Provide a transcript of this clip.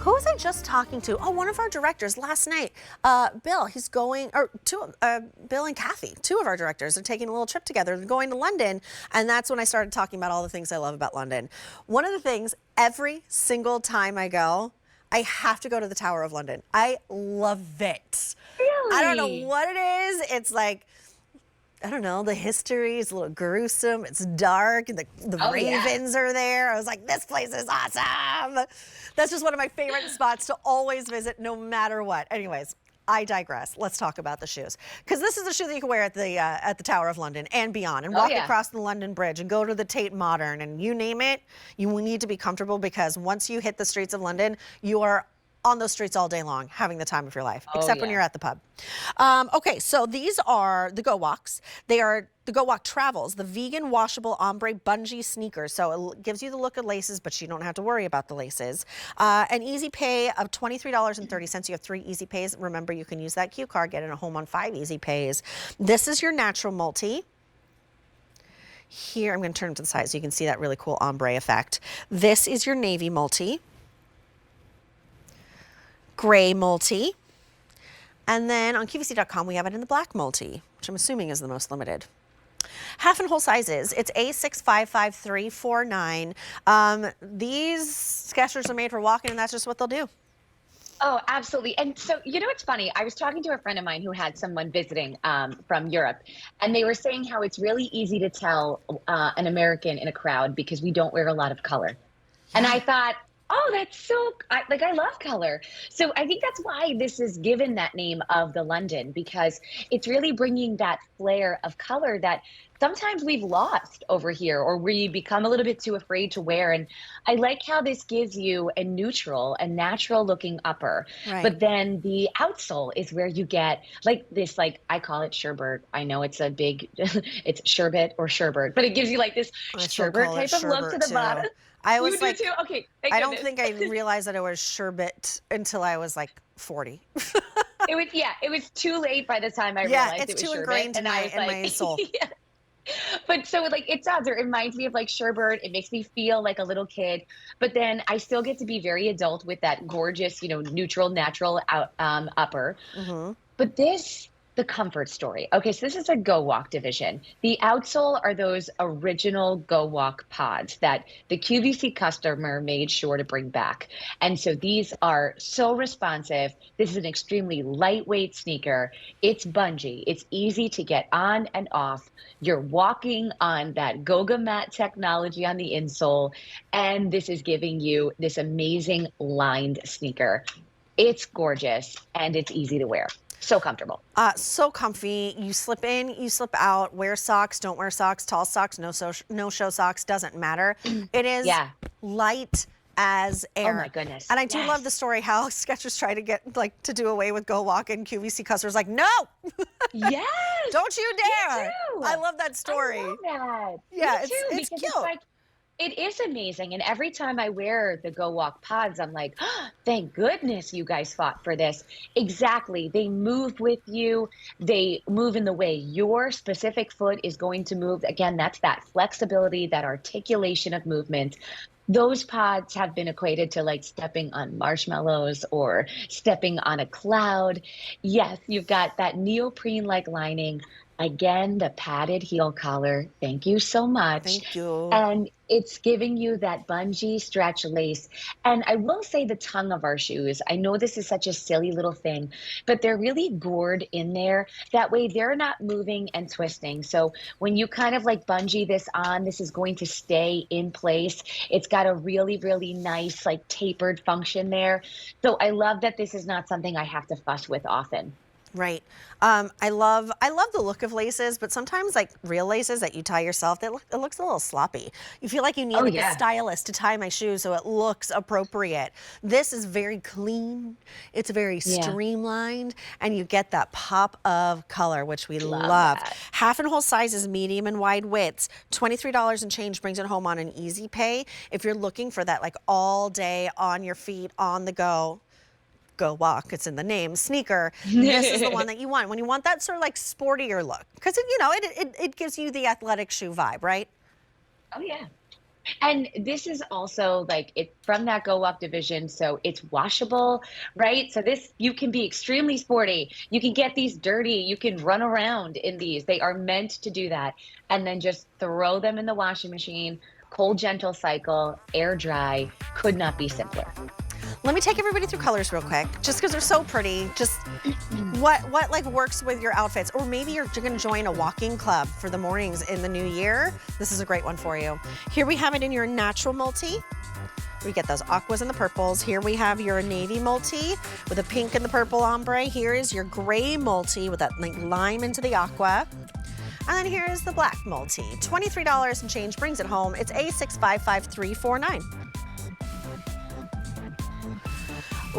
Who was I just talking to? Oh, one of our directors last night. Bill, he's going, or Bill and Kathy, two of our directors are taking a little trip together. They're going to London, and that's when I started talking about all the things I love about London. One of the things, every single time I go, I have to go to the Tower of London. I love it. Really? I don't know what it is. It's like, I don't know, the history is a little gruesome. It's dark. The ravens are there. I was like, this place is awesome. That's just one of my favorite spots to always visit no matter what. Anyways, I digress. Let's talk about the shoes. Because this is a shoe that you can wear at the Tower of London and beyond, and walk across the London Bridge and go to the Tate Modern, and you name it, you need to be comfortable, because once you hit the streets of London, you are on those streets all day long, having the time of your life, except when you're at the pub. Okay, so these are the GOWalks. They are the GOWalk Travels, the vegan washable ombre bungee sneakers. So it gives you the look of laces, but you don't have to worry about the laces. An easy pay of $23.30. You have 3 easy pays. Remember, you can use that Q card, get in a home on 5 easy pays. This is your natural multi. Here, I'm going to turn them to the side so you can see that really cool ombre effect. This is your navy multi. Gray multi, and then on QVC.com we have it in the black multi, which I'm assuming is the most limited. Half and whole sizes. It's A6555349. These Skechers are made for walking, and that's just what they'll do. Oh, absolutely. And so, you know, it's funny. I was talking to a friend of mine who had someone visiting from Europe, and they were saying how it's really easy to tell an American in a crowd because we don't wear a lot of color. And I thought, oh, that's so, I love color. So I think that's why this is given that name of the London, because it's really bringing that flair of color that sometimes we've lost over here, or we become a little bit too afraid to wear. And I like how this gives you a neutral and natural looking upper, but then the outsole is where you get like this, like I call it sherbet. I know it's a big, it's sherbet or sherbet, but it gives you like this sherbet type of look to the bottom. I was like, too? Okay, I don't think I realized that it was sherbet until I was like 40. It was too late by the time I realized it's it was too ingrained in my soul. But so like it does. It reminds me of like sherbet. It makes me feel like a little kid. But then I still get to be very adult with that gorgeous, you know, neutral, natural upper. But the comfort story. Okay, so this is a GOWalk division. The outsole are those original GOWalk pods that the QVC customer made sure to bring back. And so these are so responsive. This is an extremely lightweight sneaker. It's bungee. It's easy to get on and off. You're walking on that Goga mat technology on the insole, and this is giving you this amazing lined sneaker. It's gorgeous, and it's easy to wear. So comfortable. So comfy. You slip in, you slip out. Wear socks, don't wear socks. Tall socks, no show socks, doesn't matter. It is light as air. Oh my goodness. And I do love the story how Skechers tried to get to do away with GOWalk, and QVC customers like, no. Yes. Don't you dare. I love that story. I love that. Yeah, it's cute. It's like, it is amazing. And every time I wear the GOWalk pods, I'm like, oh, thank goodness you guys fought for this. Exactly. They move with you. They move in the way your specific foot is going to move. Again, that's that flexibility, that articulation of movement. Those pods have been equated to like stepping on marshmallows or stepping on a cloud. Yes, you've got that neoprene-like lining. Again, the padded heel collar. Thank you so much. Thank you. And it's giving you that bungee stretch lace. And I will say the tongue of our shoes. I know this is such a silly little thing, but they're really gored in there. That way they're not moving and twisting. So when you kind of like bungee this on, this is going to stay in place. It's got a really, really nice like tapered function there. So I love that this is not something I have to fuss with often. Right. I love the look of laces, but sometimes like real laces that you tie yourself, it looks a little sloppy. You feel like you need a stylist to tie my shoes so it looks appropriate. This is very clean. It's very streamlined, and you get that pop of color, which we love. Half and whole sizes, medium and wide widths. $23 and change brings it home on an easy pay. If you're looking for that like all day on your feet, on the go, GOWalk, it's in the name, sneaker, this is the one that you want when you want that sort of like sportier look, because you know it gives you the athletic shoe vibe, right? Oh yeah. And this is also like it from that GOWalk division, so it's washable, right? So this you can be extremely sporty. You can get these dirty. You can run around in these. They are meant to do that, and then just throw them in the washing machine. Cold, gentle cycle, air dry. Could not be simpler. Let me take everybody through colors real quick, just because they're so pretty. Just what like works with your outfits, or maybe you're going to join a walking club for the mornings in the new year. This is a great one for you. Here we have it in your natural multi. We get those aquas and the purples. Here we have your navy multi with a pink and the purple ombre. Here is your gray multi with that like lime into the aqua. And then here is the black multi. $23 and change brings it home. It's A6555349.